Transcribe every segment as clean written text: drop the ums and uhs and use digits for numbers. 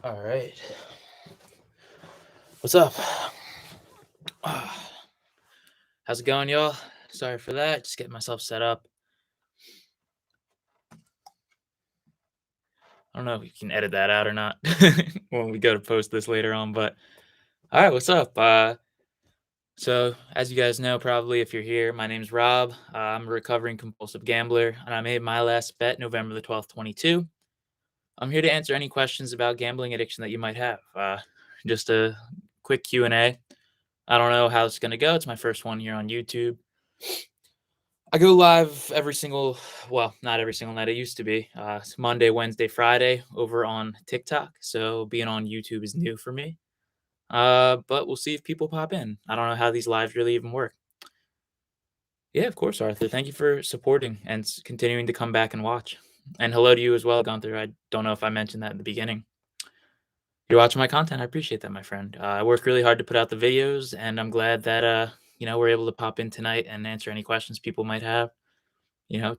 All right. What's up? How's it going, y'all? Sorry for that. Just getting myself set up. I don't know if you can edit that out or not when we go to post this later on, but all right, what's up? So as you guys know, probably if you're here, my name's Rob. I'm a recovering compulsive gambler, and I made my last bet November the 12th, 22. I'm here to answer any questions about gambling addiction that you might have. Just a quick Q&A. I don't know how it's going to go. It's my first one here on YouTube. I go live well, not every single night. It used to be it's Monday, Wednesday, Friday over on TikTok. So being on YouTube is new for me. But we'll see if people pop in. I don't know how these lives really even work. Yeah, of course, Arthur. Thank you for supporting and continuing to come back and watch. And hello to you as well, Gunther. I don't know if I mentioned that in the beginning. You're watching my content. I appreciate that, my friend. I work really hard to put out the videos, and I'm glad that we're able to pop in tonight and answer any questions people might have.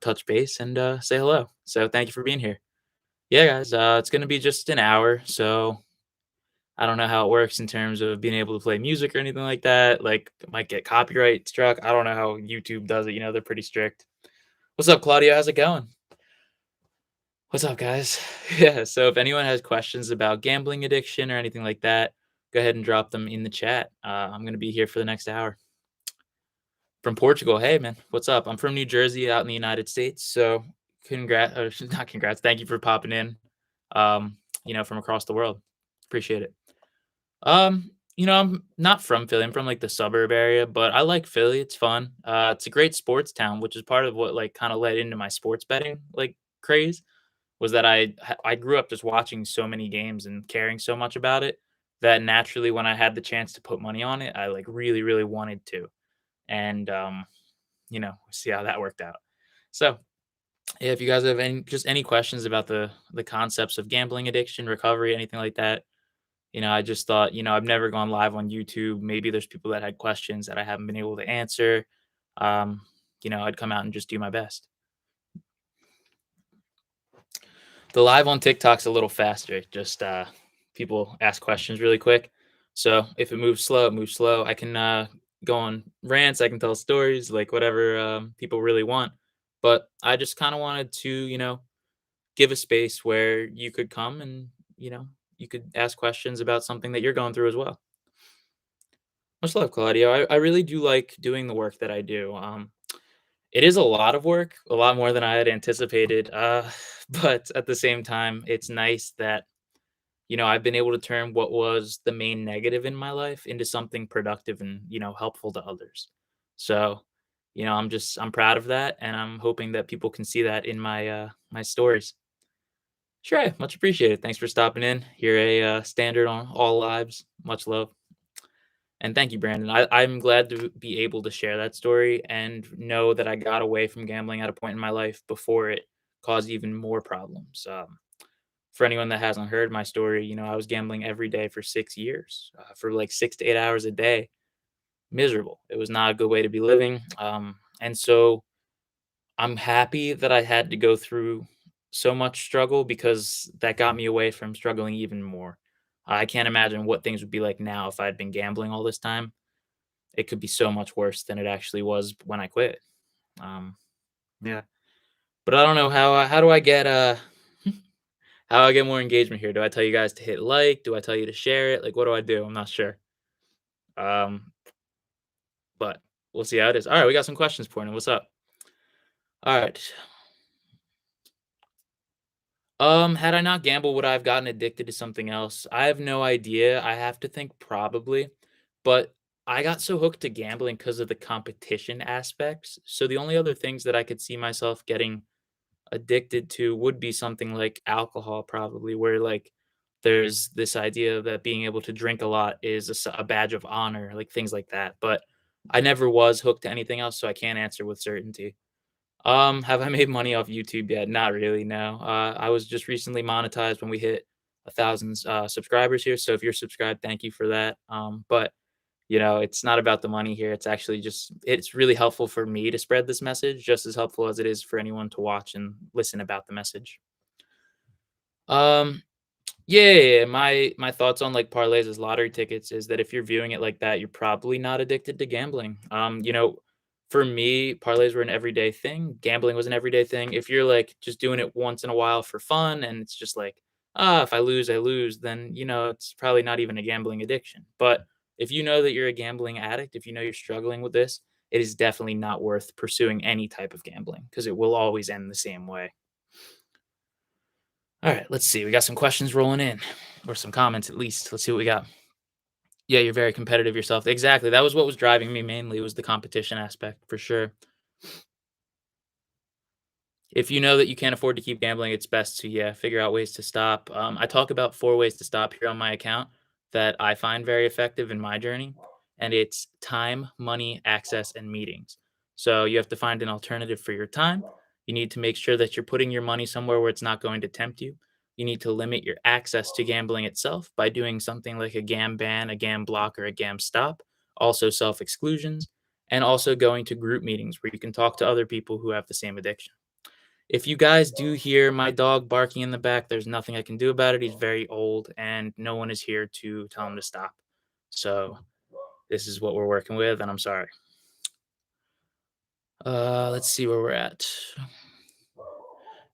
Touch base and say hello. So thank you for being here. Yeah, guys, it's gonna be just an hour, so I don't know how it works in terms of being able to play music or anything like that. Like, it might get copyright struck. I don't know how YouTube does it. They're pretty strict. What's up, Claudia? How's it going? What's up, guys? Yeah. So if anyone has questions about gambling addiction or anything like that, go ahead and drop them in the chat. I'm gonna be here for the next hour. From Portugal. Hey, man, what's up? I'm from New Jersey, out in the United States. So, not congrats. Thank you for popping in. From across the world. Appreciate it. I'm not from Philly. I'm from like the suburb area, but I like Philly. It's fun. It's a great sports town, which is part of what like kind of led into my sports betting like craze. Was that I grew up just watching so many games and caring so much about it that naturally when I had the chance to put money on it, I like really, really wanted to. And see how that worked out. So, yeah, if you guys have any questions about the concepts of gambling addiction, recovery, anything like that, I just thought, I've never gone live on YouTube. Maybe there's people that had questions that I haven't been able to answer. Um, I'd come out and just do my best. The live on TikTok's a little faster. Just people ask questions really quick. So if it moves slow, it moves slow. I can go on rants. I can tell stories, like whatever people really want. But I just kind of wanted to, give a space where you could come and, you could ask questions about something that you're going through as well. Much love, Claudio. I really do like doing the work that I do. It is a lot of work, a lot more than I had anticipated. But at the same time, it's nice that, I've been able to turn what was the main negative in my life into something productive and, helpful to others. So, I'm proud of that. And I'm hoping that people can see that in my stories. Sure. Yeah, much appreciated. Thanks for stopping in. You're a standard on all lives. Much love. And thank you, Brandon. I'm glad to be able to share that story and know that I got away from gambling at a point in my life before it caused even more problems. For anyone that hasn't heard my story, I was gambling every day for 6 years, for like 6 to 8 hours a day. Miserable. It was not a good way to be living. And so I'm happy that I had to go through so much struggle because that got me away from struggling even more. I can't imagine what things would be like now if I'd been gambling all this time. It could be so much worse than it actually was when I quit. Um, yeah, but I don't know how do I get how do I get more engagement here? Do I tell you guys to hit like? Do I tell you to share it? Like, what do I do? I'm not sure. Um, but we'll see how it is. All right, we got some questions for you. What's up? All right. Had I not gambled, would I have gotten addicted to something else? I have no idea. I have to think probably, but I got so hooked to gambling because of the competition aspects. So the only other things that I could see myself getting addicted to would be something like alcohol, probably, where like there's this idea that being able to drink a lot is a badge of honor, like things like that. But I never was hooked to anything else, so I can't answer with certainty. Have I made money off YouTube yet? Not really, no. I was just recently monetized when we hit 1,000 subscribers here. So if you're subscribed, thank you for that. But it's not about the money here. It's actually just it's really helpful for me to spread this message, just as helpful as it is for anyone to watch and listen about the message. Um, Yeah, my thoughts on, like, parlays as lottery tickets is that if you're viewing it like that, you're probably not addicted to gambling. For me, parlays were an everyday thing, gambling was an everyday thing. If you're, like, just doing it once in a while for fun and it's just like, "Ah, if I lose, I lose," then, it's probably not even a gambling addiction. But if you know that you're a gambling addict, if you know you're struggling with this, it is definitely not worth pursuing any type of gambling because it will always end the same way. All right, let's see. We got some questions rolling in, or some comments at least. Let's see what we got. Yeah, you're very competitive yourself. Exactly. That was what was driving me mainly was the competition aspect for sure. If you know that you can't afford to keep gambling, it's best to, yeah, figure out ways to stop. I talk about 4 ways to stop here on my account that I find very effective in my journey, and it's time, money, access, and meetings. So you have to find an alternative for your time. You need to make sure that you're putting your money somewhere where it's not going to tempt you. You need to limit your access to gambling itself by doing something like a gam ban, a gam block, or a gam stop. Also, self exclusions, and also going to group meetings where you can talk to other people who have the same addiction. If you guys do hear my dog barking in the back, there's nothing I can do about it. He's very old and no one is here to tell him to stop. So this is what we're working with, and I'm sorry. Let's see where we're at.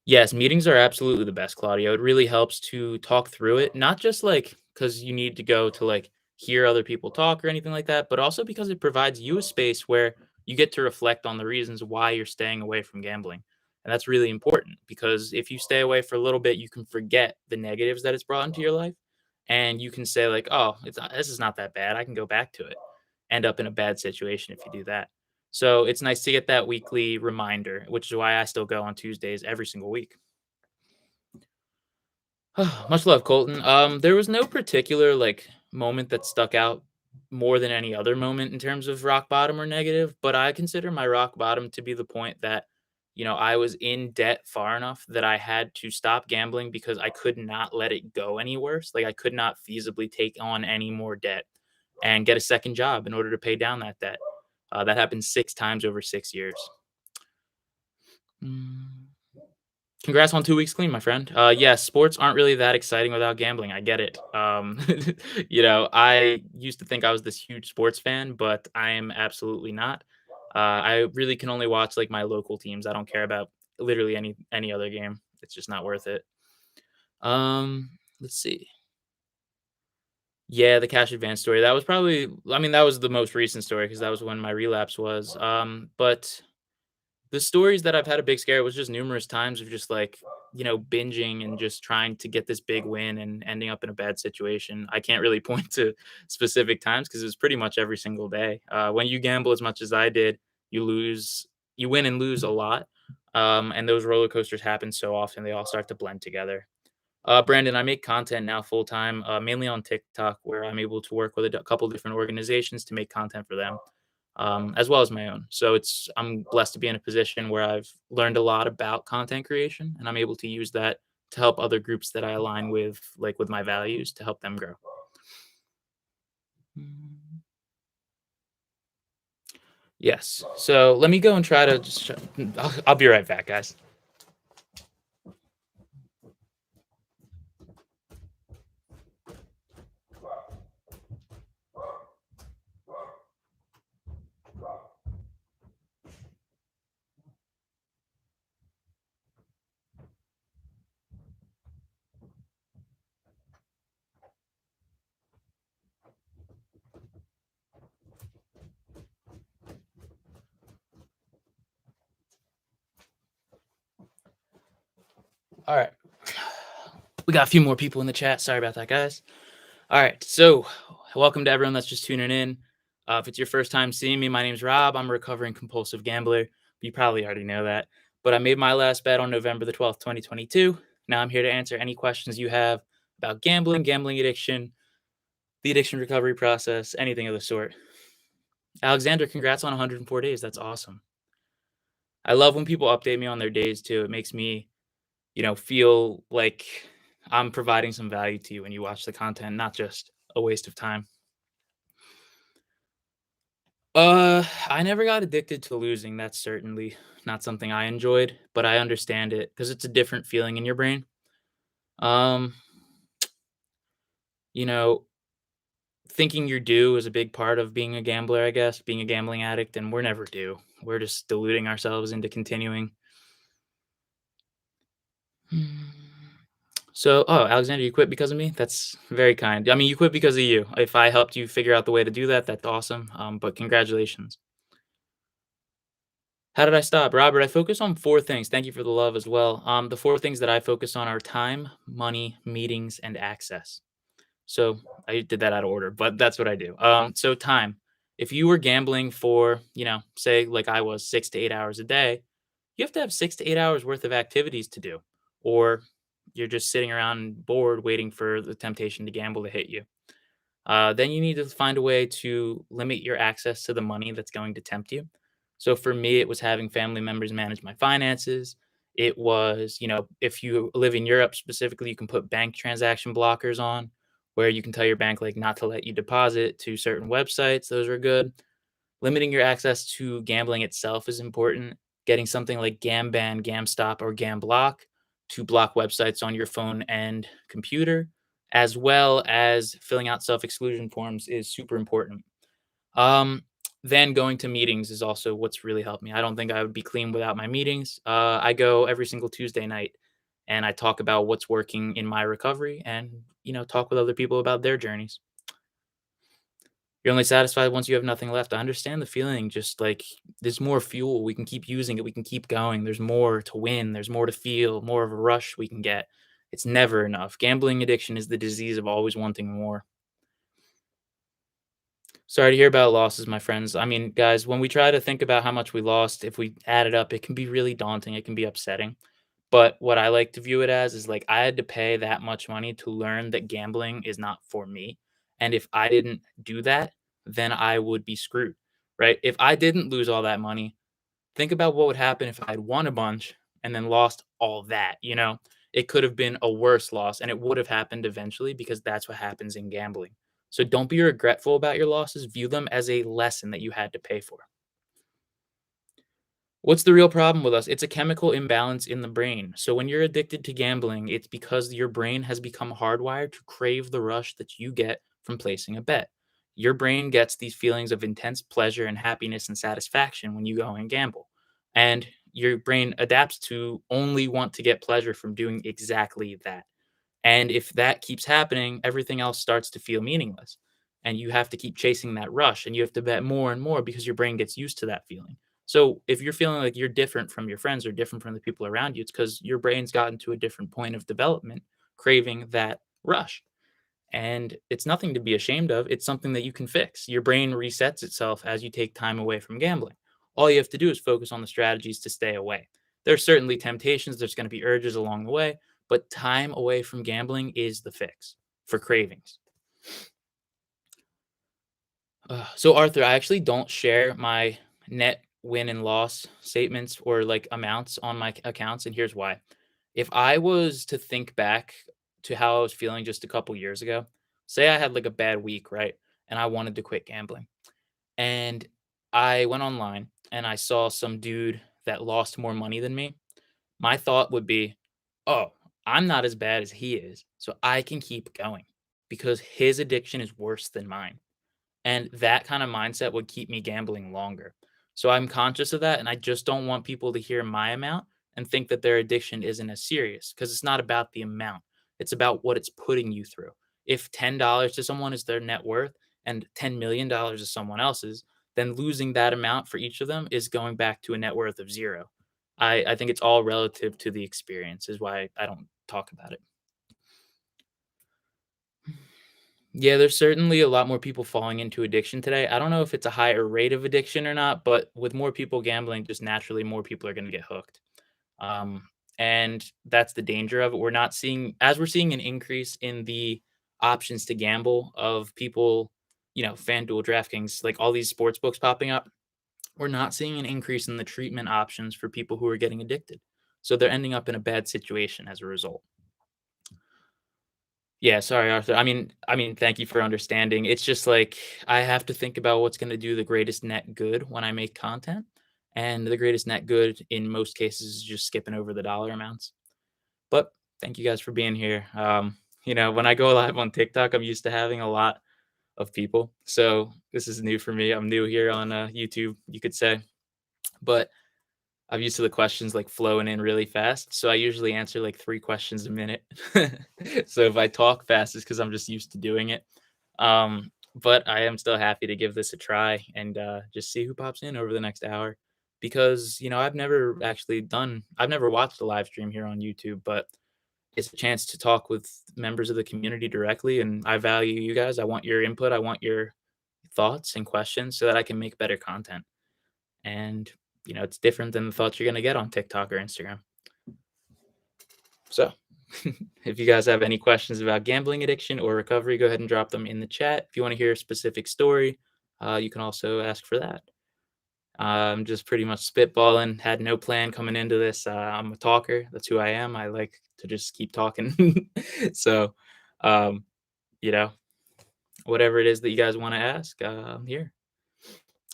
Yes, meetings are absolutely the best, Claudio. It really helps to talk through it, not just like because you need to go to like hear other people talk or anything like that, but also because it provides you a space where you get to reflect on the reasons why you're staying away from gambling. And that's really important because if you stay away for a little bit, you can forget the negatives that it's brought into your life. And you can say, like, oh, this is not that bad. I can go back to it. End up in a bad situation if you do that. So it's nice to get that weekly reminder, which is why I still go on Tuesdays every single week. Much love, Colton. There was no particular like moment that stuck out more than any other moment in terms of rock bottom or negative, but I consider my rock bottom to be the point that, I was in debt far enough that I had to stop gambling because I could not let it go any worse. Like I could not feasibly take on any more debt and get a second job in order to pay down that debt. That happened 6 times over 6 years. Mm. Congrats on 2 weeks clean, my friend. Yes, sports aren't really that exciting without gambling. I get it. I used to think I was this huge sports fan, but I am absolutely not. I really can only watch like my local teams. I don't care about literally any other game. It's just not worth it. Let's see. Yeah, the cash advance story. That was probably. I mean, that was the most recent story because that was when my relapse was. But the stories that I've had a big scare was just numerous times of just like, binging and just trying to get this big win and ending up in a bad situation. I can't really point to specific times because it was pretty much every single day. When you gamble as much as I did, you lose, you win and lose a lot. And those roller coasters happen so often, they all start to blend together. Brandon, I make content now full time, mainly on TikTok, where I'm able to work with a couple different organizations to make content for them, as well as my own. So I'm blessed to be in a position where I've learned a lot about content creation, and I'm able to use that to help other groups that I align with, like with my values, to help them grow. Mm. Yes. So let me go and try to just. I'll be right back, guys. All right. We got a few more people in the chat. Sorry about that, guys. All right. So, welcome to everyone that's just tuning in. If it's your first time seeing me, my name's Rob. I'm a recovering compulsive gambler. You probably already know that. But I made my last bet on November the 12th, 2022. Now I'm here to answer any questions you have about gambling, gambling addiction, the addiction recovery process, anything of the sort. Alexander, congrats on 104 days. That's awesome. I love when people update me on their days too. It makes me, feel like I'm providing some value to you when you watch the content, not just a waste of time. I never got addicted to losing. That's certainly not something I enjoyed, but I understand it because it's a different feeling in your brain. Um, You know, thinking you're due is a big part of being a gambler, I guess, being a gambling addict, and we're never due. We're just deluding ourselves into continuing. Hmm. So, oh, Alexander, you quit because of me? That's very kind. I mean, you quit because of you. If I helped you figure out the way to do that, that's awesome. But congratulations. How did I stop? Robert, I focus on four things. Thank you for the love as well. The four things that I focus on are time, money, meetings, and access. So I did that out of order, but that's what I do. So time. If you were gambling for, say like I was 6 to 8 hours a day, you have to have 6 to 8 hours worth of activities to do, or you're just sitting around bored waiting for the temptation to gamble to hit you. Then you need to find a way to limit your access to the money that's going to tempt you. So for me, it was having family members manage my finances. It was, if you live in Europe specifically, you can put bank transaction blockers on where you can tell your bank like not to let you deposit to certain websites. Those are good. Limiting your access to gambling itself is important. Getting something like GamBan, GamStop, or GamBlock to block websites on your phone and computer, as well as filling out self-exclusion forms is super important. Um, then going to meetings is also what's really helped me. I don't think I would be clean without my meetings. I go every single Tuesday night and I talk about what's working in my recovery and, talk with other people about their journeys. You're only satisfied once you have nothing left. I understand the feeling, just like there's more fuel. We can keep using it. We can keep going. There's more to win. There's more to feel, more of a rush we can get. It's never enough. Gambling addiction is the disease of always wanting more. Sorry to hear about losses, my friends. I mean, guys, when we try to think about how much we lost, if we add it up, it can be really daunting. It can be upsetting. But what I like to view it as is like I had to pay that much money to learn that gambling is not for me. And if I didn't do that, then I would be screwed, right? If I didn't lose all that money, think about what would happen if I'd won a bunch and then lost all that, It could have been a worse loss and it would have happened eventually because that's what happens in gambling. So don't be regretful about your losses, view them as a lesson that you had to pay for. What's the real problem with us? It's a chemical imbalance in the brain. So when you're addicted to gambling, it's because your brain has become hardwired to crave the rush that you get from placing a bet. Your brain gets these feelings of intense pleasure and happiness and satisfaction when you go and gamble. And your brain adapts to only want to get pleasure from doing exactly that. And if that keeps happening, everything else starts to feel meaningless. And you have to keep chasing that rush and you have to bet more and more because your brain gets used to that feeling. So if you're feeling like you're different from your friends or different from the people around you, it's because your brain's gotten to a different point of development, craving that rush. And it's nothing to be ashamed of. It's something that you can fix. Your brain resets itself as you take time away from gambling. All you have to do is focus on the strategies to stay away. There's certainly temptations, there's going to be urges along the way, but time away from gambling is the fix for cravings. So Arthur, I actually don't share my net win and loss statements or like amounts on my accounts, and here's why. If I was to think back to how I was feeling just a couple years ago, say I had like a bad week, right? And I wanted to quit gambling. And I went online and I saw some dude that lost more money than me. My thought would be, "Oh, I'm not as bad as he is, so I can keep going because his addiction is worse than mine." And that kind of mindset would keep me gambling longer. So I'm conscious of that, and I just don't want people to hear my amount and think that their addiction isn't as serious because it's not about the amount. It's about what it's putting you through. If $10 to someone is their net worth and $10 million is someone else's, then losing that amount for each of them is going back to a net worth of zero. I think it's all relative to the experience, is why I don't talk about it. Yeah, there's certainly a lot more people falling into addiction today. I don't know if it's a higher rate of addiction or not, but with more people gambling, just naturally more people are going to get hooked. Um, and that's the danger of it. We're seeing an increase in the options to gamble of people, FanDuel, DraftKings, like all these sports books popping up. We're not seeing an increase in the treatment options for people who are getting addicted. So they're ending up in a bad situation as a result. Yeah, sorry, Arthur. I mean, thank you for understanding. It's just like I have to think about what's going to do the greatest net good when I make content, and the greatest net good in most cases is just skipping over the dollar amounts. But thank you guys for being here. When I go live on TikTok, I'm used to having a lot of people. So this is new for me. I'm new here on YouTube, you could say. But I'm used to the questions like flowing in really fast. So I usually answer like 3 questions a minute. So if I talk fast, it's because I'm just used to doing it. But I am still happy to give this a try and just see who pops in over the next hour. Because, I've never watched a live stream here on YouTube, but it's a chance to talk with members of the community directly. And I value you guys. I want your input. I want your thoughts and questions so that I can make better content. And, it's different than the thoughts you're going to get on TikTok or Instagram. So, if you guys have any questions about gambling addiction or recovery, go ahead and drop them in the chat. If you want to hear a specific story, you can also ask for that. I'm just pretty much spitballing, had no plan coming into this. I'm a talker. That's who I am. I like to just keep talking. So, um, you know, whatever it is that you guys want to ask, I'm here.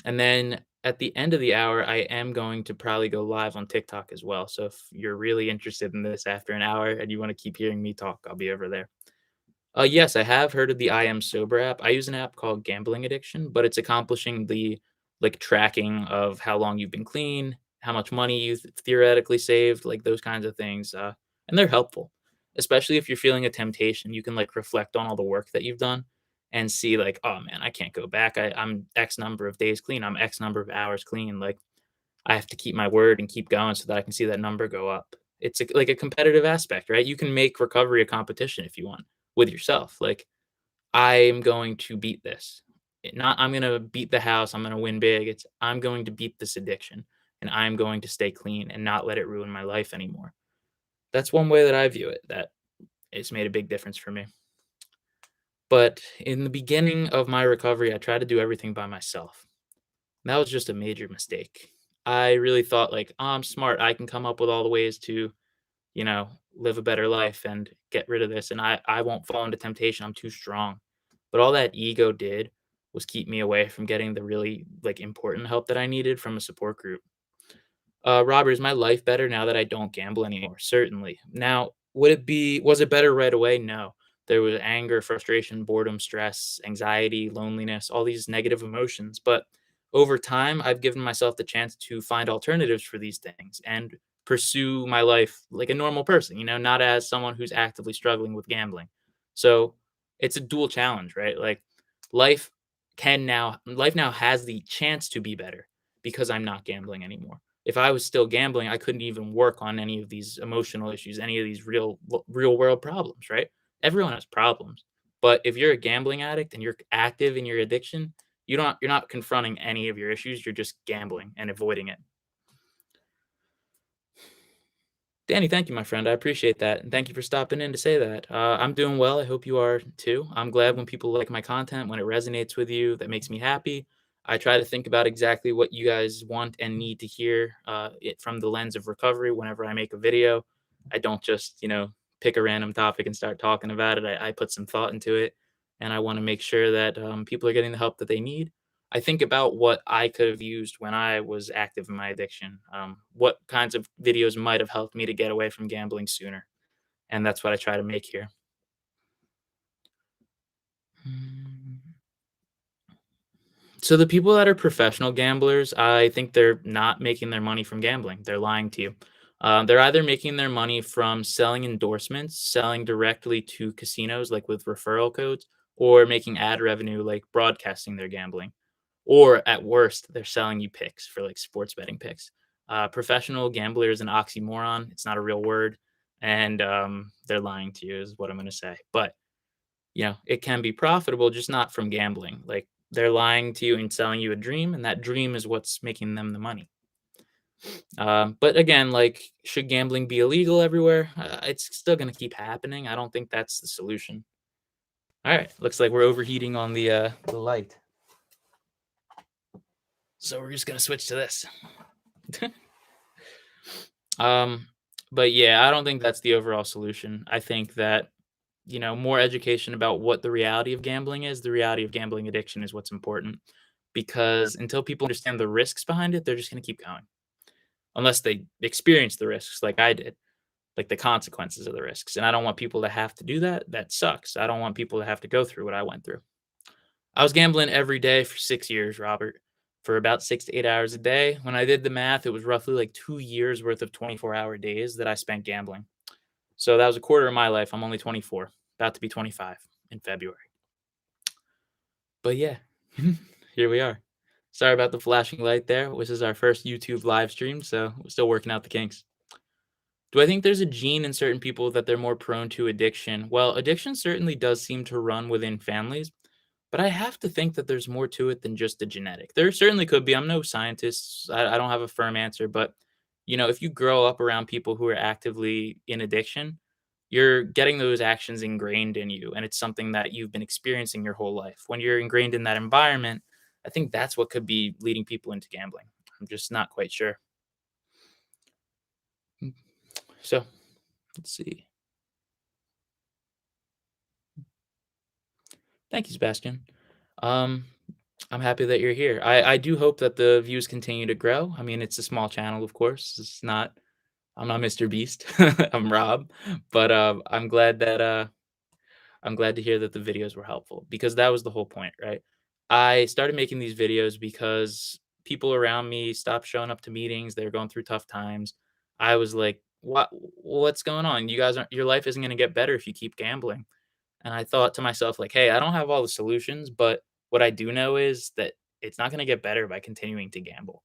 And then at the end of the hour, I am going to probably go live on TikTok as well. So if you're really interested in this after an hour and you want to keep hearing me talk, I'll be over there. Yes, I have heard of the I Am Sober app. I use an app called Gambling Addiction, but it's accomplishing the like tracking of how long you've been clean, how much money you theoretically saved, like those kinds of things. And they're helpful, especially if you're feeling a temptation. You can like reflect on all the work that you've done and see like, oh man, I can't go back. I'm X number of days clean. I'm X number of hours clean. Like I have to keep my word and keep going so that I can see that number go up. It's like a competitive aspect, right? You can make recovery a competition if you want with yourself. Like, I'm going to beat this. Not I'm going to beat the house. I'm going to win big. It's I'm going to beat this addiction and I'm going to stay clean and not let it ruin my life anymore. That's one way that I view it. That it's made a big difference for me. But in the beginning of my recovery, I tried to do everything by myself. And that was just a major mistake. I really thought like, oh, I'm smart. I can come up with all the ways to, live a better life and get rid of this. And I won't fall into temptation. I'm too strong. But all that ego did was keep me away from getting the really like important help that I needed from a support group. Robert, is my life better now that I don't gamble anymore? Certainly. Now, was it better right away? No. There was anger, frustration, boredom, stress, anxiety, loneliness, all these negative emotions. But over time, I've given myself the chance to find alternatives for these things and pursue my life like a normal person, not as someone who's actively struggling with gambling. So it's a dual challenge, right? Like life life now has the chance to be better because I'm not gambling anymore. If I was still gambling, I couldn't even work on any of these emotional issues, any of these real world problems, right? Everyone has problems. But if you're a gambling addict and you're active in your addiction, you're not confronting any of your issues, you're just gambling and avoiding it. Danny, thank you, my friend. I appreciate that. And thank you for stopping in to say that. I'm doing well. I hope you are too. I'm glad when people like my content, when it resonates with you, that makes me happy. I try to think about exactly what you guys want and need to hear it from the lens of recovery whenever I make a video. I don't just, pick a random topic and start talking about it. I put some thought into it. And I want to make sure that people are getting the help that they need. I think about what I could have used when I was active in my addiction. What kinds of videos might have helped me to get away from gambling sooner, and that's what I try to make here. Mm. So the people that are professional gamblers, I think they're not making their money from gambling. They're lying to you. They're either making their money from selling endorsements, selling directly to casinos, like with referral codes, or making ad revenue, like broadcasting their gambling. Or at worst, they're selling you picks for like sports betting picks. Professional gambler is an oxymoron. It's not a real word, and they're lying to you, is what I'm going to say. But it can be profitable, just not from gambling. Like they're lying to you and selling you a dream, and that dream is what's making them the money. But again, like, should gambling be illegal everywhere? It's still going to keep happening. I don't think that's the solution. All right, looks like we're overheating on the light. So we're just gonna switch to this. um, but yeah, I don't think that's the overall solution. I think that more education about what the reality of gambling is, the reality of gambling addiction is what's important. Because until people understand the risks behind it, they're just gonna keep going, unless they experience the risks like I did. like the consequences of the risks. And I don't want people to have to do that. That sucks. I don't want people to have to go through what I went through. I was gambling every day for 6 years, Robert, for about 6 to 8 hours a day. When I did the math, it was roughly like 2 years worth of 24-hour days that I spent gambling. So that was a quarter of my life. I'm only 24, about to be 25 in February. But yeah, here we are. Sorry about the flashing light there. This is our first YouTube live stream, so we're still working out the kinks. Do I think there's a gene in certain people that they're more prone to addiction? Well, addiction certainly does seem to run within families, but I have to think that there's more to it than just the genetic. There certainly could be. I'm no scientist. I don't have a firm answer, but if you grow up around people who are actively in addiction, you're getting those actions ingrained in you, and it's something that you've been experiencing your whole life. When you're ingrained in that environment, I think that's what could be leading people into gambling. I'm just not quite sure. Mm, So let's see. Thank you, Sebastian. Um, I'm happy that you're here. I do hope that the views continue to grow. I mean, it's a small channel, of course. I'm not Mr. Beast. I'm Rob, but I'm glad to hear that the videos were helpful because that was the whole point, right? I started making these videos because people around me stopped showing up to meetings. They were going through tough times. I was like, what's going on? Your life isn't going to get better if you keep gambling. And I thought to myself, like, hey, I don't have all the solutions, but what I do know is that it's not going to get better by continuing to gamble.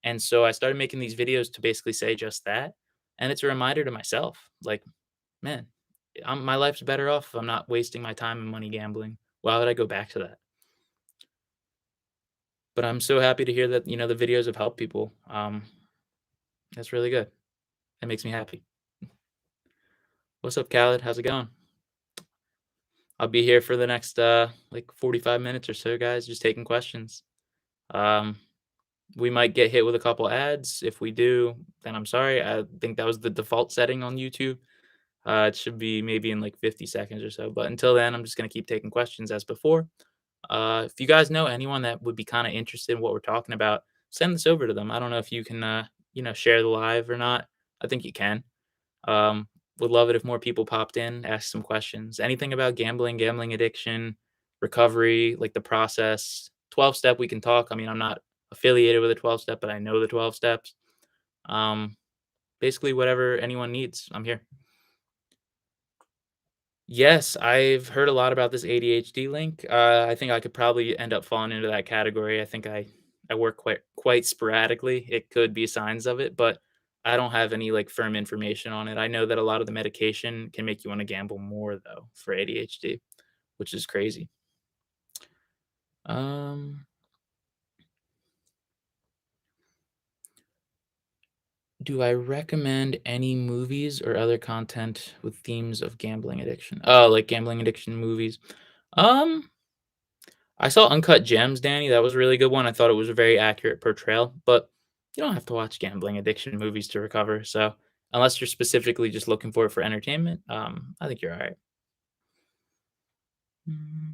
And so I started making these videos to basically say just that. And it's a reminder to myself, like, man, my life's better off if I'm not wasting my time and money gambling. Why would I go back to that? But I'm so happy to hear that, the videos have helped people. That's really good. That makes me happy. What's up, Khaled? How's it going? I'll be here for the next like 45 minutes or so, guys, just taking questions. Um, we might get hit with a couple ads. If we do, then I'm sorry. I think that was the default setting on YouTube. It should be maybe in like 50 seconds or so. But until then, I'm just gonna keep taking questions as before. If you guys know anyone that would be kind of interested in what we're talking about, send this over to them. I don't know if you can, share the live or not. I think you can. Um, would love it if more people popped in, asked some questions. Anything about gambling, gambling addiction, recovery, like the process. 12 step, we can talk. I mean, I'm not affiliated with a 12 step, but I know the 12 steps. Um, Basically, whatever anyone needs, I'm here. Yes, I've heard a lot about this ADHD link. I think I could probably end up falling into that category. I think I work quite sporadically. It could be signs of it, but I don't have any like firm information on it. I know that a lot of the medication can make you want to gamble more though for ADHD, which is crazy. Um, do I recommend any movies or other content with themes of gambling addiction? Oh, like gambling addiction movies. Um, I saw Uncut Gems, Danny. That was a really good one. I thought it was a very accurate portrayal, but you don't have to watch gambling addiction movies to recover. So unless you're specifically just looking for it for entertainment, I think you're all right. Mm.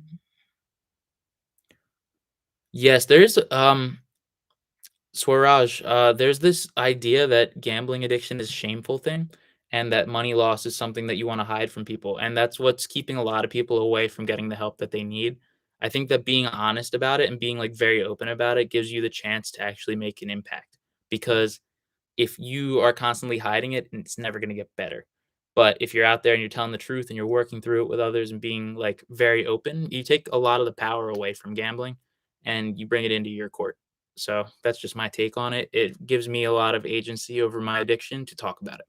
Yes, there's Swaraj. There's this idea that gambling addiction is a shameful thing, and that money loss is something that you want to hide from people, and that's what's keeping a lot of people away from getting the help that they need. I think that being honest about it and being like very open about it gives you the chance to actually make an impact because if you are constantly hiding it, it's never gonna get better. But if you're out there and you're telling the truth and you're working through it with others and being, like, very open, you take a lot of the power away from gambling, and you bring it into your court. So, that's just my take on it. It gives me a lot of agency over my addiction to talk about it.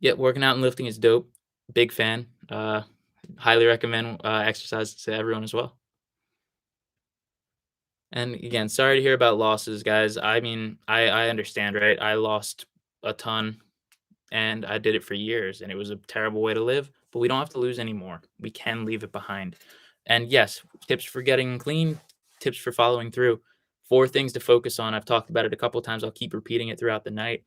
Yeah, working out and lifting is dope. Big fan. Highly recommend, exercise to everyone as well. And again, sorry to hear about losses, guys. I mean, I understand, right? I lost a ton and I did it for years and it was a terrible way to live, but we don't have to lose anymore. We can leave it behind. And yes, tips for getting clean, tips for following through. Four things to focus on. I've talked about it a couple times. I'll keep repeating it throughout the night.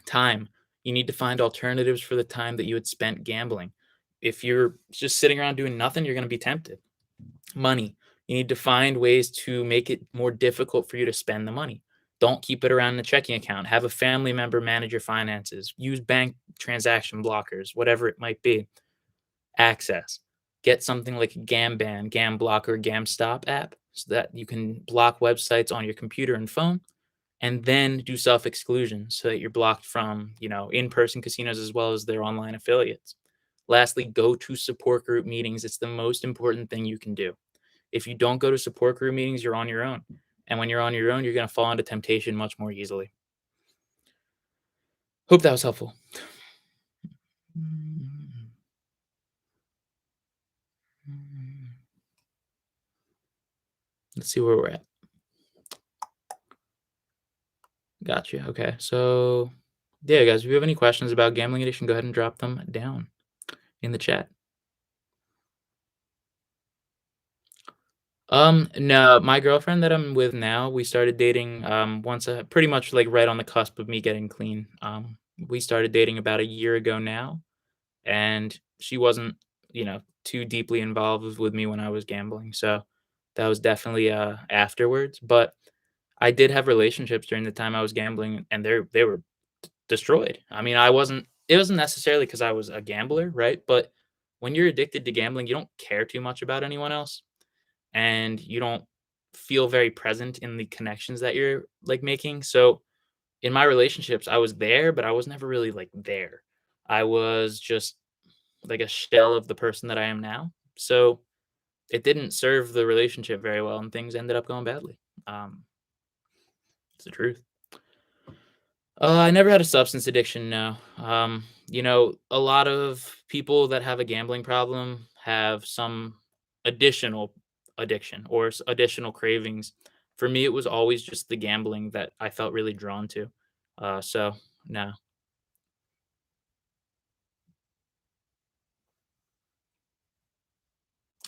Time. You need to find alternatives for the time that you had spent gambling. If you're just sitting around doing nothing, you're going to be tempted. Money. You need to find ways to make it more difficult for you to spend the money. Don't keep it around the checking account. Have a family member manage your finances. Use bank transaction blockers, whatever it might be. Access. Get something like Gamban, Gam Blocker, Gam Stop app so that you can block websites on your computer and phone, and then do self exclusion so that you're blocked from, in person casinos as well as their online affiliates. Lastly, go to support group meetings. It's the most important thing you can do. If you don't go to support group meetings, you're on your own. And when you're on your own, you're going to fall into temptation much more easily. Hope that was helpful. Let's see where we're at. Gotcha. Okay. So, yeah, guys, if you have any questions about gambling addiction, go ahead and drop them down in the chat. No, my girlfriend that I'm with now, we started dating once pretty much like right on the cusp of me getting clean. We started dating about a year ago now, and she wasn't, too deeply involved with me when I was gambling. So that was definitely afterwards, but I did have relationships during the time I was gambling, and they were destroyed. I mean, it wasn't necessarily because I was a gambler, right? But when you're addicted to gambling, you don't care too much about anyone else, and you don't feel very present in the connections that you're like making. So in my relationships, I was there, but I was never really like there. I was just like a shell of the person that I am now. So it didn't serve the relationship very well, and things ended up going badly. Um, it's the truth. I never had a substance addiction, no. A lot of people that have a gambling problem have some additional addiction or additional cravings. For me, it was always just the gambling that I felt really drawn to. So, no.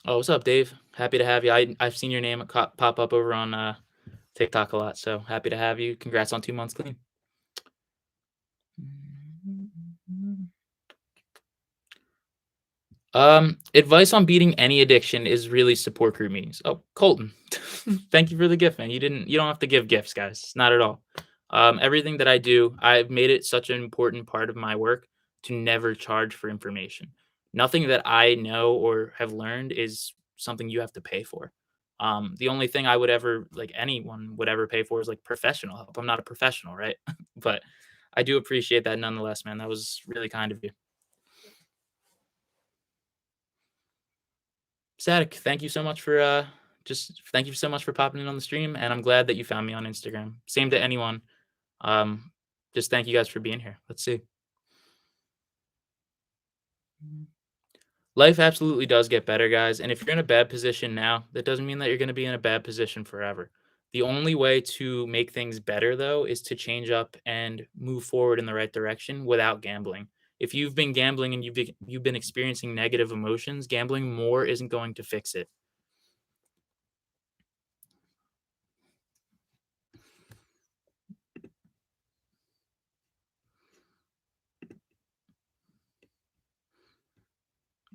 Oh, what's up, Dave? Happy to have you. I've seen your name pop up over on TikTok a lot, so happy to have you. Congrats on 2 months clean. Advice on beating any addiction is really support group meetings. Oh, Colton, thank you for the gift, man. You don't have to give gifts, guys. Not at all. Everything that I do, I've made it such an important part of my work to never charge for information. Nothing that I know or have learned is something you have to pay for. The only thing I would ever like anyone would ever pay for is like professional help. I'm not a professional, right? But I do appreciate that nonetheless, man. That was really kind of you. Static, thank you so much for just thank you so much for popping in on the stream, and I'm glad that you found me on Instagram. Same to anyone. Um, just thank you guys for being here. Let's see. Life absolutely does get better, guys. And if you're in a bad position now, that doesn't mean that you're going to be in a bad position forever. The only way to make things better, though, is to change up and move forward in the right direction without gambling. If you've been gambling and you've been experiencing negative emotions, gambling more isn't going to fix it.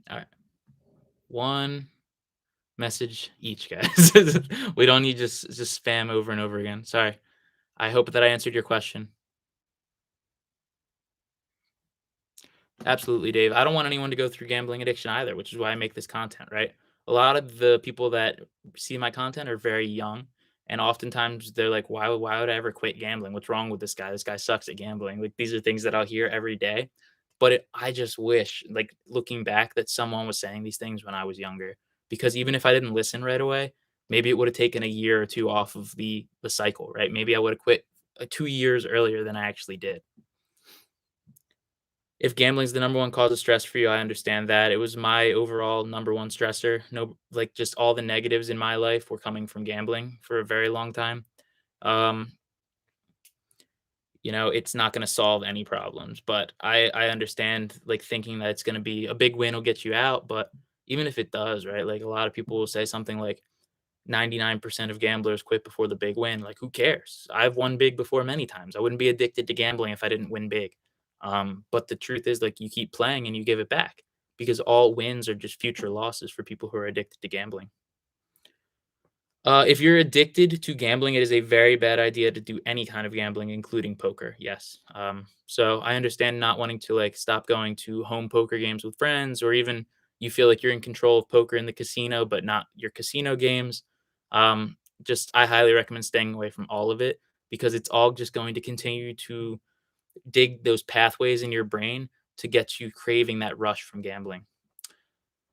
All right, one message each, guys. We don't need just spam over and over again. Sorry. I hope that I answered your question. Absolutely, Dave. I don't want anyone to go through gambling addiction either, which is why I make this content, right? A lot of the people that see my content are very young, and oftentimes they're like, why would I ever quit gambling? What's wrong with this guy? This guy sucks at gambling." Like these are things that I'll hear every day. But I just wish, like looking back, that someone was saying these things when I was younger. Because even if I didn't listen right away, maybe it would have taken a year or two off of the cycle, right? Maybe I would have quit 2 years earlier than I actually did. If gambling's the number one cause of stress for you, I understand that. It was my overall number one stressor. No, like just all the negatives in my life were coming from gambling for a very long time. Um, it's not going to solve any problems, but I understand like thinking that it's going to be a big win will get you out, but even if it does, right? Like a lot of people will say something like 99% of gamblers quit before the big win. Like, who cares? I've won big before many times. I wouldn't be addicted to gambling if I didn't win big. But the truth is, like, you keep playing and you give it back because all wins are just future losses for people who are addicted to gambling. If you're addicted to gambling, it is a very bad idea to do any kind of gambling, including poker. Yes. So I understand not wanting to like stop going to home poker games with friends, or even you feel like you're in control of poker in the casino, but not your casino games. Just I highly recommend staying away from all of it because it's all just going to continue to dig those pathways in your brain to get you craving that rush from gambling.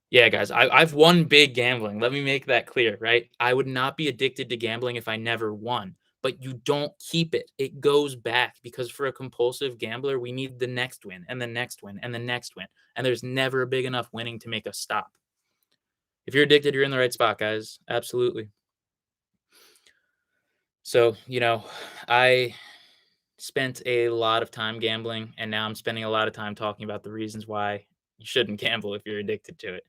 Yeah, guys, I've won big gambling. Let me make that clear, right? I would not be addicted to gambling if I never won, but you don't keep it. It goes back because for a compulsive gambler, we need the next win and the next win and the next win. And there's never a big enough winning to make us stop. If you're addicted, you're in the right spot, guys. Absolutely. So, I spent a lot of time gambling, and now I'm spending a lot of time talking about the reasons why you shouldn't gamble if you're addicted to it.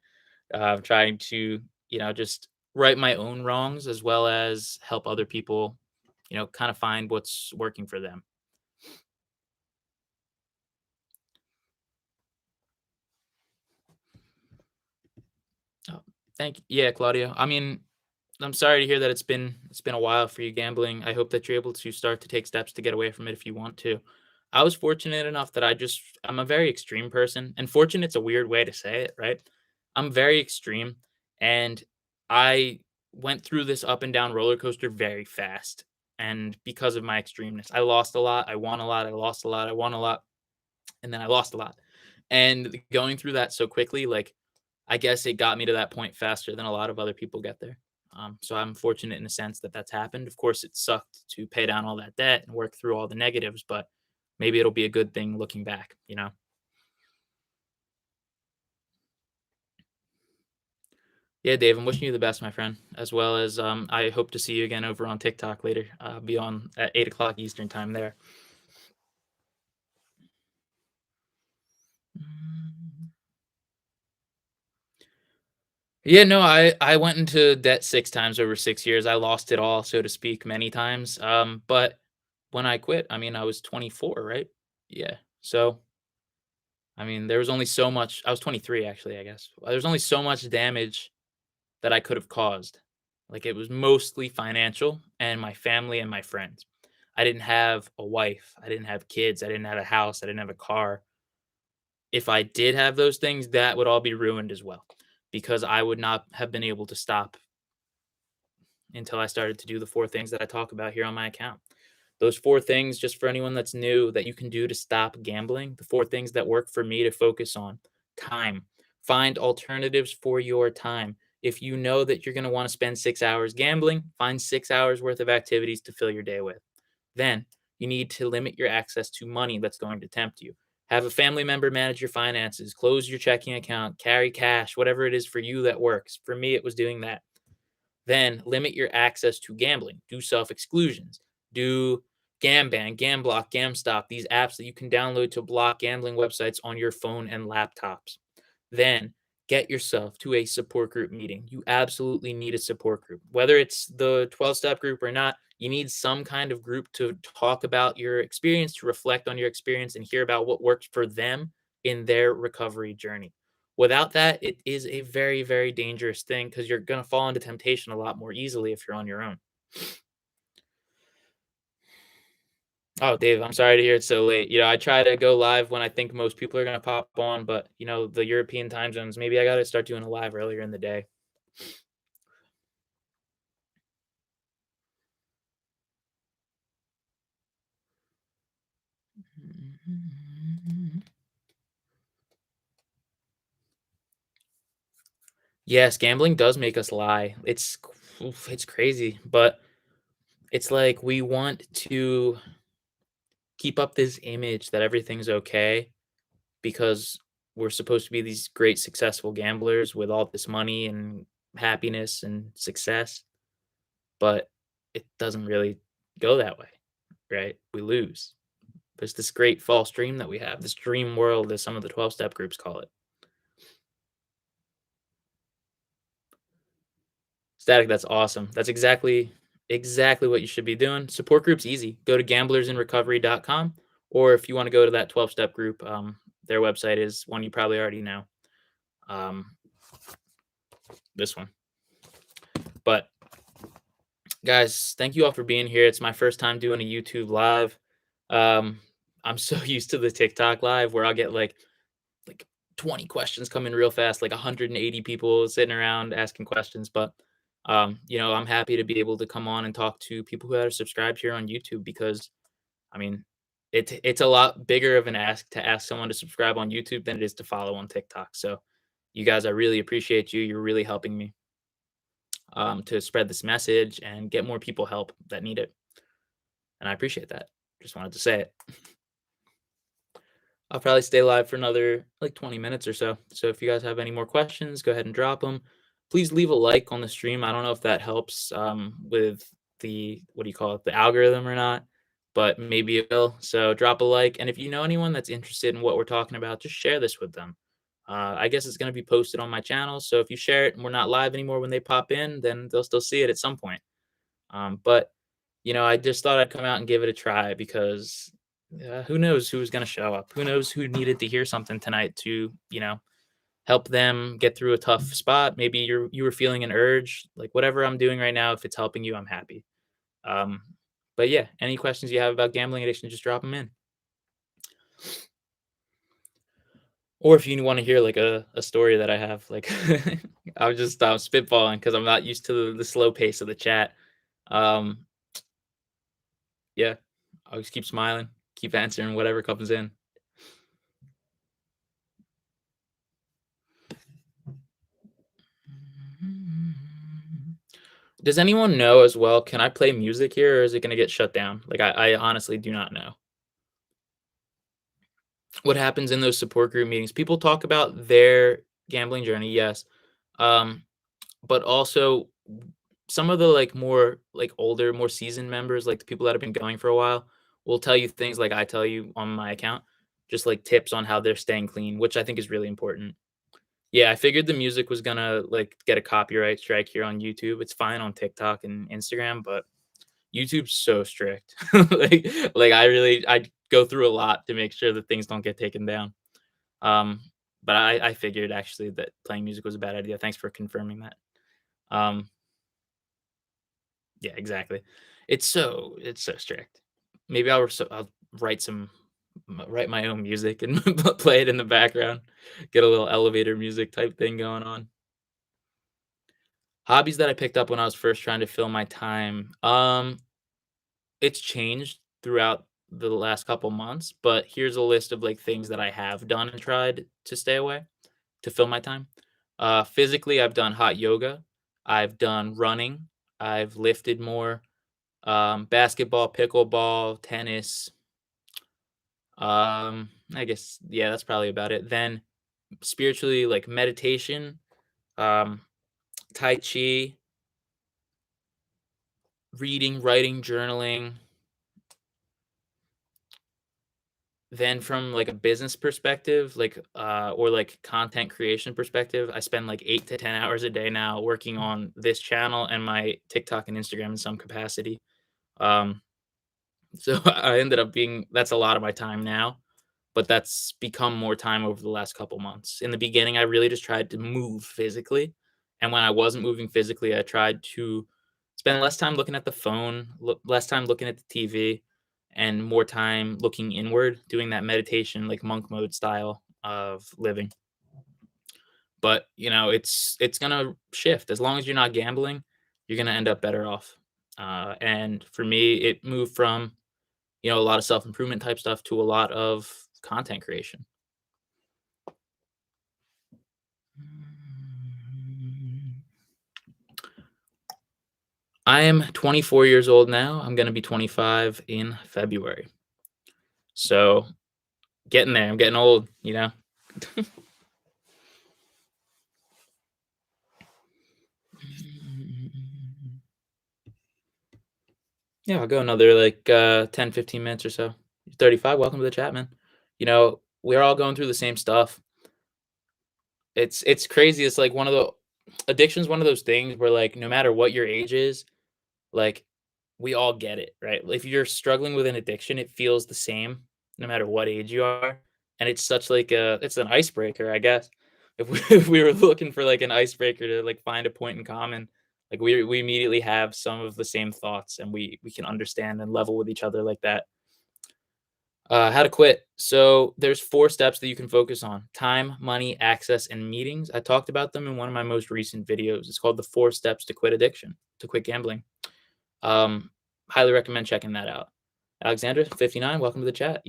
Trying to, just right my own wrongs as well as help other people, kind of find what's working for them. Oh, thank you. Yeah, Claudio. I mean, I'm sorry to hear that it's been a while for you gambling. I hope that you're able to start to take steps to get away from it if you want to. I was fortunate enough that I'm a very extreme person, and fortunate's a weird way to say it, right? I'm very extreme, and I went through this up and down roller coaster very fast. And because of my extremeness, I lost a lot, I won a lot, I lost a lot, I won a lot, and then I lost a lot. And going through that so quickly, like I guess it got me to that point faster than a lot of other people get there. So I'm fortunate in a sense that that's happened. Of course, it sucked to pay down all that debt and work through all the negatives, but maybe it'll be a good thing looking back. Yeah, Dave, I'm wishing you the best, my friend, as well as I hope to see you again over on TikTok later. Be on at 8 o'clock Eastern time there. Mm. Yeah, no, I went into debt 6 times over 6 years. I lost it all, so to speak, many times. But when I quit, I mean, I was 24, right? Yeah. So, I mean, there was only so much. I was 23, actually, I guess. There's only so much damage that I could have caused. Like, it was mostly financial and my family and my friends. I didn't have a wife. I didn't have kids. I didn't have a house. I didn't have a car. If I did have those things, that would all be ruined as well because I would not have been able to stop until I started to do the 4 things that I talk about here on my account. Those 4 things, just for anyone that's new, that you can do to stop gambling, the 4 things that work for me to focus on. Time. Find alternatives for your time. If you know that you're gonna wanna spend 6 hours gambling, find 6 hours worth of activities to fill your day with. Then, you need to limit your access to money that's going to tempt you. Have a family member manage your finances, close your checking account, carry cash, whatever it is for you that works. For me, it was doing that. Then limit your access to gambling. Do self exclusions. Do Gamban, Gamblock, Gamstop, these apps that you can download to block gambling websites on your phone and laptops. Then get yourself to a support group meeting. You absolutely need a support group. Whether it's the 12-step group or not, you need some kind of group to talk about your experience, to reflect on your experience, and hear about what works for them in their recovery journey. Without that, it is a very, very dangerous thing because you're going to fall into temptation a lot more easily if you're on your own. Oh, Dave, I'm sorry to hear it's so late. I try to go live when I think most people are going to pop on, but the European time zones, maybe I got to start doing a live earlier in the day. Yes, gambling does make us lie. It's crazy, but it's like we want to keep up this image that everything's okay because we're supposed to be these great successful gamblers with all this money and happiness and success, but it doesn't really go that way, right? We lose. There's this great false dream that we have, this dream world, as some of the 12-step groups call it. Static, that's awesome. That's exactly what you should be doing. Support group's easy. Go to gamblersinrecovery.com, or if you want to go to that 12-step group, their website is one you probably already know. Um, this one. But Guys, thank you all for being here. It's my first time doing a YouTube live. Um, I'm so used to the TikTok live where I'll get like 20 questions coming real fast, like 180 people sitting around asking questions. But I'm happy to be able to come on and talk to people who are subscribed here on YouTube because I mean, it's a lot bigger of an ask to ask someone to subscribe on YouTube than it is to follow on TikTok. So you guys, I really appreciate you. You're really helping me to spread this message and get more people help that need it. And I appreciate that. Just wanted to say it. I'll probably stay live for another like 20 minutes or so. So if you guys have any more questions, go ahead and drop them. Please leave a like on the stream. I don't know if that helps with the, what do you call it, the algorithm or not, but maybe it will. So drop a like. And if you know anyone that's interested in what we're talking about, just share this with them. I guess it's going to be posted on my channel. So if you share it and we're not live anymore when they pop in, then they'll still see it at some point. But I just thought I'd come out and give it a try because who knows who's going to show up? Who knows who needed to hear something tonight to, help them get through a tough spot? Maybe you were feeling an urge, like whatever I'm doing right now. If it's helping you, I'm happy. Um, but yeah, any questions you have about gambling addiction, just drop them in. Or if you want to hear like a story that I have, like I'm just spitballing because I'm not used to the slow pace of the chat. Um, yeah, I'll just keep smiling, keep answering whatever comes in. Does anyone know as well? Can I play music here, or is it going to get shut down? Like, I honestly do not know what happens in those support group meetings. People talk about their gambling journey, yes, um, but also some of the like more like older, more seasoned members, like the people that have been going for a while, will tell you things like I tell you on my account, just like tips on how they're staying clean, which I think is really important. Yeah, I figured the music was gonna like get a copyright strike here on YouTube. It's fine on TikTok and Instagram, but YouTube's so strict. Like I go through a lot to make sure that things don't get taken down. Um, but I figured actually that playing music was a bad idea. Thanks for confirming that. Um, yeah, exactly. It's so strict. Maybe I'll write my own music and play it in the background. Get a little elevator music type thing going on. Hobbies that I picked up when I was first trying to fill my time. It's changed throughout the last couple months, but here's a list of like things that I have done and tried to stay away to fill my time. Physically, I've done hot yoga. I've done running. I've lifted more. Basketball, pickleball, tennis. I guess yeah, that's probably about it. Then spiritually, like meditation, um, tai chi, reading, writing, journaling. Then from, like, a business perspective, like, or, like, content creation perspective, I spend, like, 8 to 10 hours a day now working on this channel and my TikTok and Instagram in some capacity. Um, so I ended up being that's a lot of my time now, but that's become more time over the last couple months. In the beginning, I really just tried to move physically, and when I wasn't moving physically, I tried to spend less time looking at the phone, less time looking at the TV, and more time looking inward, doing that meditation, like monk mode style of living. But it's gonna shift as long as you're not gambling. You're gonna end up better off. And for me, it moved from a lot of self improvement type stuff to a lot of content creation. I am 24 years old now. I'm gonna be 25 in February. So getting there. I'm getting old. Yeah, I'll go another like 10, 15 minutes or so. 35, welcome to the chat, man. We're all going through the same stuff. It's crazy. It's like one of the addiction's one of those things where like no matter what your age is, like we all get it, right? If you're struggling with an addiction, it feels the same no matter what age you are. And it's such like it's an icebreaker, I guess. If we, if we were looking for like an icebreaker to like find a point in common, Like we immediately have some of the same thoughts, and we can understand and level with each other like that. How to quit. So there's 4 steps that you can focus on: time, money, access, and meetings. I talked about them in one of my most recent videos. It's called the 4 steps to quit addiction, to quit gambling. Um, Highly recommend checking that out. Alexandra, 59, welcome to the chat.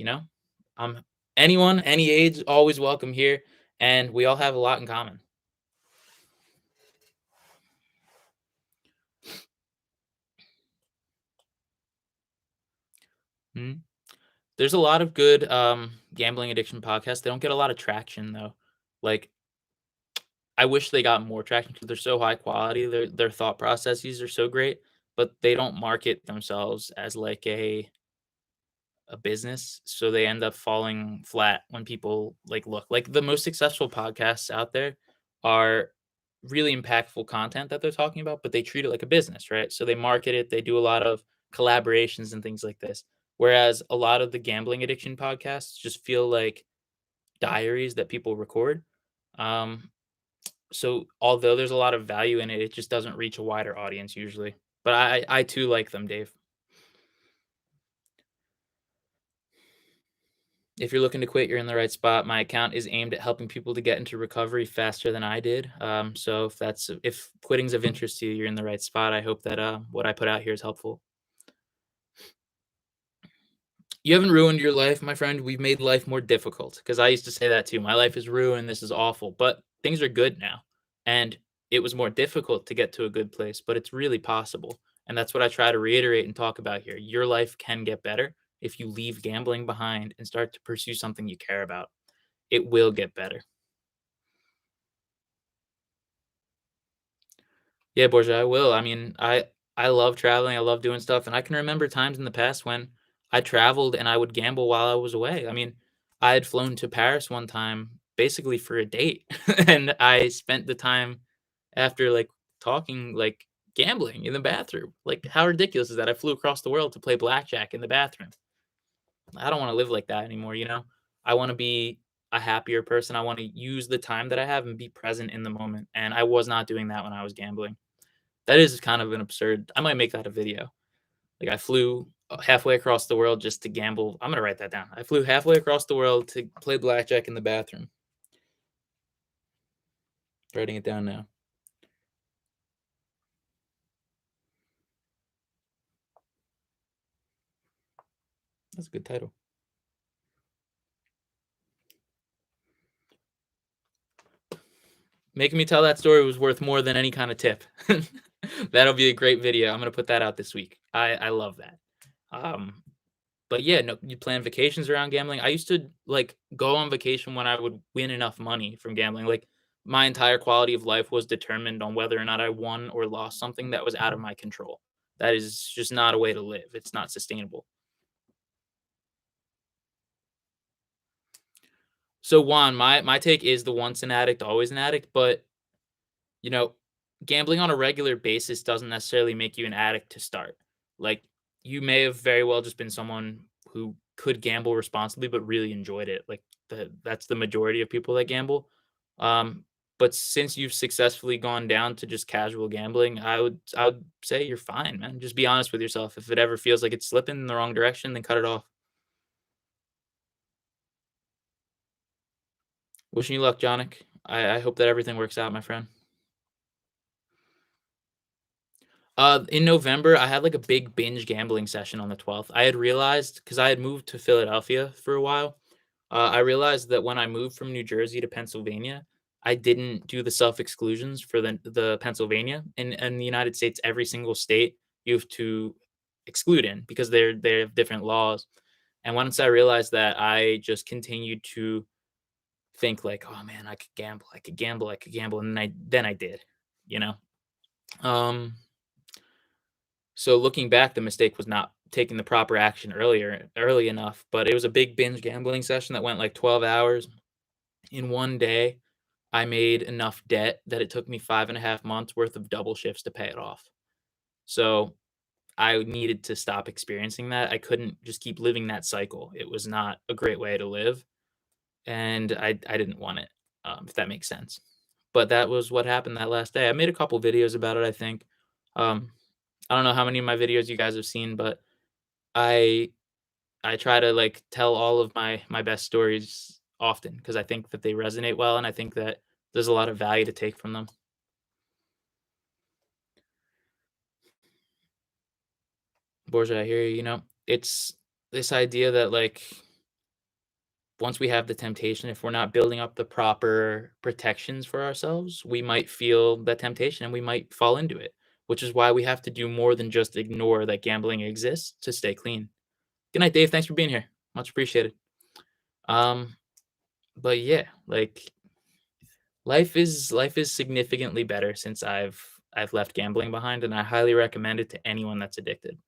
Um, anyone, any age, always welcome here, and we all have a lot in common. Mhm. There's a lot of good gambling addiction podcasts. They don't get a lot of traction though. Like I wish they got more traction because they're so high quality. Their thought processes are so great, but they don't market themselves as like a business, so they end up falling flat when people like look. Like the most successful podcasts out there are really impactful content that they're talking about, but they treat it like a business, right? So they market it, they do a lot of collaborations and things like this. Whereas a lot of the gambling addiction podcasts just feel like diaries that people record. Um, so although there's a lot of value in it, it just doesn't reach a wider audience usually. But I too like them, Dave. If you're looking to quit, you're in the right spot. My account is aimed at helping people to get into recovery faster than I did. So if quitting's of interest to you, you're in the right spot. I hope that what I put out here is helpful. You haven't ruined your life, my friend. We've made life more difficult because I used to say that too. My life is ruined. This is awful, but things are good now. And it was more difficult to get to a good place, but it's really possible. And that's what I try to reiterate and talk about here. Your life can get better if you leave gambling behind and start to pursue something you care about. It will get better. Yeah, Borgia, I will. I mean, I love traveling. I love doing stuff, and I can remember times in the past when I traveled and I would gamble while I was away. I mean, I had flown to Paris one time basically for a date, and I spent the time after like talking like gambling in the bathroom. Like, how ridiculous is that? I flew across the world to play blackjack in the bathroom. I don't want to live like that anymore. I want to be a happier person. I want to use the time that I have and be present in the moment. And I was not doing that when I was gambling. That is kind of an absurd. I might make that a video. Like I flew halfway across the world just to gamble. I'm gonna write that down. I flew halfway across the world to play blackjack in the bathroom. Writing it down now. That's a good title. Making me tell that story was worth more than any kind of tip. That'll be a great video. I'm gonna put that out this week. I love that. Um, But yeah, no, you plan vacations around gambling. I used to like go on vacation when I would win enough money from gambling. Like my entire quality of life was determined on whether or not I won or lost something that was out of my control. That is just not a way to live. It's not sustainable. So Juan, my take is the once an addict, always an addict. But you know, gambling on a regular basis doesn't necessarily make you an addict to start. Like you may have very well just been someone who could gamble responsibly but really enjoyed it. Like that's the majority of people that gamble. Um, but since you've successfully gone down to just casual gambling, I would say you're fine, man. Just be honest with yourself. If it ever feels like it's slipping in the wrong direction, then cut it off. Wishing you luck, Jonick. I hope that everything works out, my friend. In November, I had like a big binge gambling session on the 12th. I had realized because I had moved to Philadelphia for a while. I realized that when I moved from New Jersey to Pennsylvania, I didn't do the self exclusions for the Pennsylvania. In the United States, every single state you have to exclude in because they have different laws. And once I realized that, I just continued to think like, oh man, I could gamble, I could gamble, I could gamble, and then I did, you know. Um, So looking back, the mistake was not taking the proper action early enough, but it was a big binge gambling session that went like 12 hours. In one day, I made enough debt that it took me 5.5 months worth of double shifts to pay it off. So I needed to stop experiencing that. I couldn't just keep living that cycle. It was not a great way to live, and I didn't want it, if that makes sense. But that was what happened that last day. I made a couple videos about it, I think. Um, I don't know how many of my videos you guys have seen, but I I try to, like, tell all of my best stories often because I think that they resonate well, and I think that there's a lot of value to take from them. Borgia, I hear you, it's this idea that, like, once we have the temptation, if we're not building up the proper protections for ourselves, we might feel the temptation and we might fall into it, which is why we have to do more than just ignore that gambling exists to stay clean. Good night, Dave. Thanks for being here. Much appreciated. Um, but yeah, like life is significantly better since I've left gambling behind, and I highly recommend it to anyone that's addicted.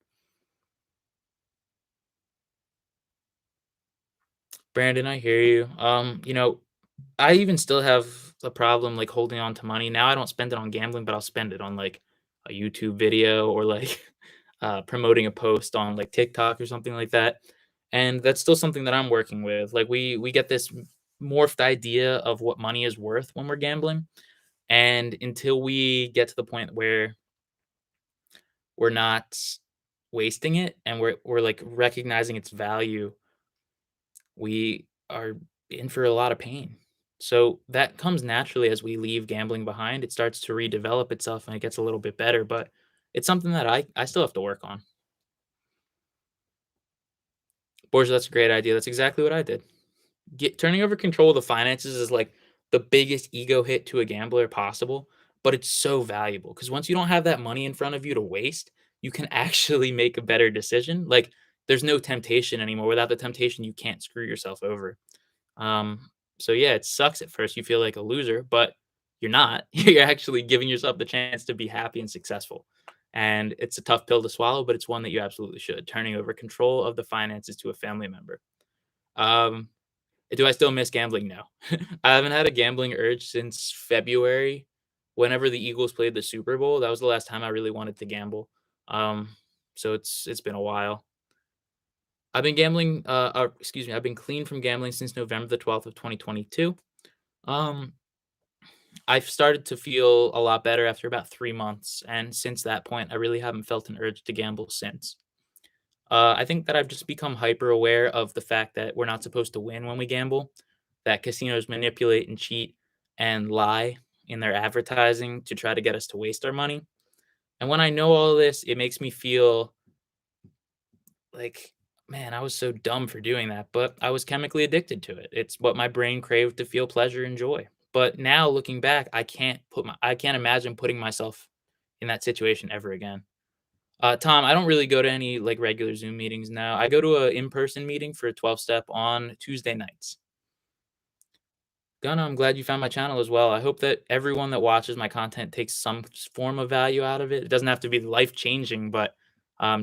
Brandon, I hear you. I even still have a problem, like, holding on to money. Now I don't spend it on gambling, but I'll spend it on, like, a YouTube video or, like, promoting a post on, like, TikTok or something like that, and that's still something that I'm working with. Like, we get this morphed idea of what money is worth when we're gambling, and until we get to the point where we're not wasting it and we're, like, recognizing its value, we are in for a lot of pain. So that comes naturally as we leave gambling behind. It starts to redevelop itself and it gets a little bit better, but it's something that I still have to work on. Borgia, that's a great idea. That's exactly what I did. Turning over control of the finances is like the biggest ego hit to a gambler possible, but it's so valuable because once you don't have that money in front of you to waste, you can actually make a better decision. Like there's no temptation anymore. Without the temptation, you can't screw yourself over. So yeah, it sucks at first. You feel like a loser, but you're not. You're actually giving yourself the chance to be happy and successful. And it's a tough pill to swallow, but it's one that you absolutely should. Turning over control of the finances to a family member. Um, do I still miss gambling? No. I haven't had a gambling urge since February. Whenever the Eagles played the Super Bowl, that was the last time I really wanted to gamble. Um, so it's been a while. I've been clean from gambling since November the 12th of 2022. Um, I've started to feel a lot better after about 3 months, and since that point, I really haven't felt an urge to gamble since. I think that I've just become hyper aware of the fact that we're not supposed to win when we gamble, that casinos manipulate and cheat and lie in their advertising to try to get us to waste our money. And when I know all this, it makes me feel like, man, I was so dumb for doing that, but I was chemically addicted to it. It's what my brain craved to feel pleasure and joy. But now looking back, I can't imagine putting myself in that situation ever again. Tom, I don't really go to any like regular Zoom meetings now. I go to a in-person meeting for a 12 step on Tuesday nights. Gunna, I'm glad you found my channel as well. I hope that everyone that watches my content takes some form of value out of it. It doesn't have to be life changing, but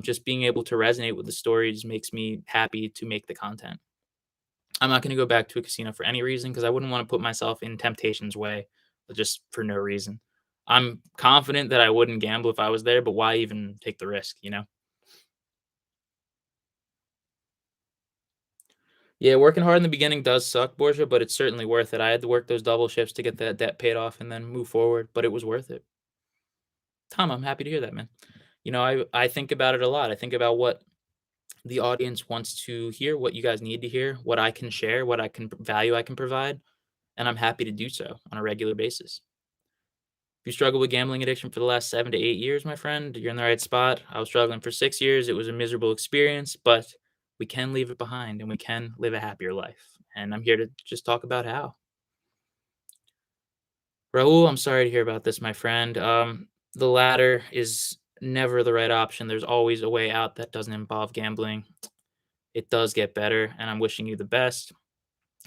just being able to resonate with the stories makes me happy to make the content. I'm not going to go back to a casino for any reason because I wouldn't want to put myself in temptation's way just for no reason. I'm confident that I wouldn't gamble if I was there, but why even take the risk? Yeah, working hard in the beginning does suck, Borgia, but it's certainly worth it. I had to work those double shifts to get that debt paid off and then move forward, but it was worth it. Tom, I'm happy to hear that, man. I think about it a lot. I think about what the audience wants to hear, what you guys need to hear, what I can share, what I can value I can provide, and I'm happy to do so on a regular basis. If you struggle with gambling addiction for the last 7 to 8 years, my friend, you're in the right spot. I was struggling for 6 years. It was a miserable experience, but we can leave it behind and we can live a happier life. And I'm here to just talk about how. Raul, I'm sorry to hear about this, my friend. The latter is never the right option. There's always a way out that doesn't involve gambling. It does get better, and I'm wishing you the best.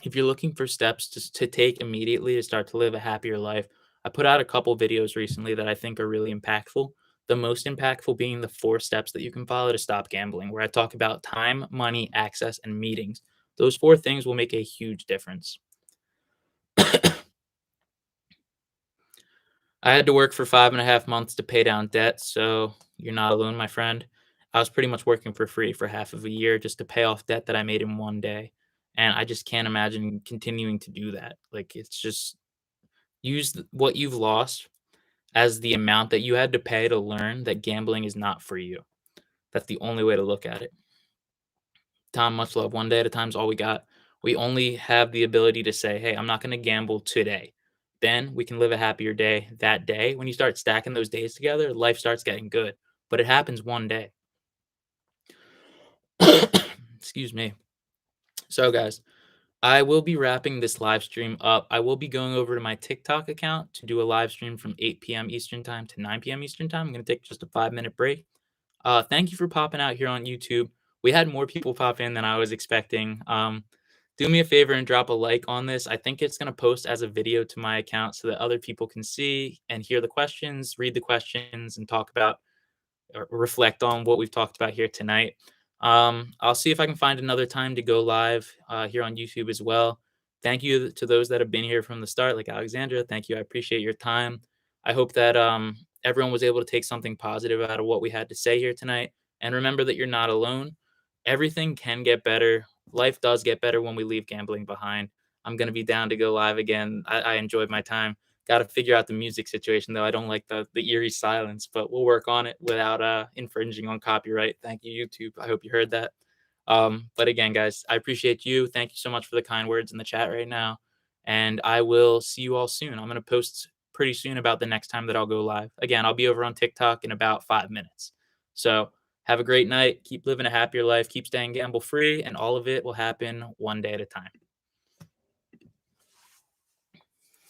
If you're looking for steps to take immediately to start to live a happier life, I put out a couple videos recently that I think are really impactful. The most impactful being the 4 steps that you can follow to stop gambling, where I talk about time, money, access, and meetings. Those 4 things will make a huge difference. I had to work for 5.5 months to pay down debt, so you're not alone, my friend. I was pretty much working for free for half of a year just to pay off debt that I made in one day. And I just can't imagine continuing to do that. Like, it's just what you've lost as the amount that you had to pay to learn that gambling is not for you. That's the only way to look at it. Tom, much love. One day at a time is all we got. We only have the ability to say, hey, I'm not going to gamble today. Then we can live a happier day that day. When you start stacking those days together, life starts getting good. But it happens one day. Excuse me. So, guys, I will be wrapping this live stream up. I will be going over to my TikTok account to do a live stream from 8 p.m. Eastern Time to 9 p.m. Eastern Time. I'm going to take just a 5-minute break. Thank you for popping out here on YouTube. We had more people pop in than I was expecting. Do me a favor and drop a like on this. I think it's going to post as a video to my account so that other people can see and hear the questions, read the questions, and talk about or reflect on what we've talked about here tonight. I'll see if I can find another time to go live here on YouTube as well. Thank you to those that have been here from the start, like Alexandra. Thank you. I appreciate your time. I hope that everyone was able to take something positive out of what we had to say here tonight. And remember that you're not alone. Everything can get better. Life does get better when we leave gambling behind. I'm going to be down to go live again. I enjoyed my time. Got to figure out the music situation though. I don't like the eerie silence, but we'll work on it without infringing on copyright. Thank you, YouTube. I hope you heard that. But again, guys, I appreciate you. Thank you so much for the kind words in the chat right now. And I will see you all soon. I'm going to post pretty soon about the next time that I'll go live. Again, I'll be over on TikTok in about 5 minutes. So have a great night. Keep living a happier life. Keep staying gamble free, and all of it will happen one day at a time.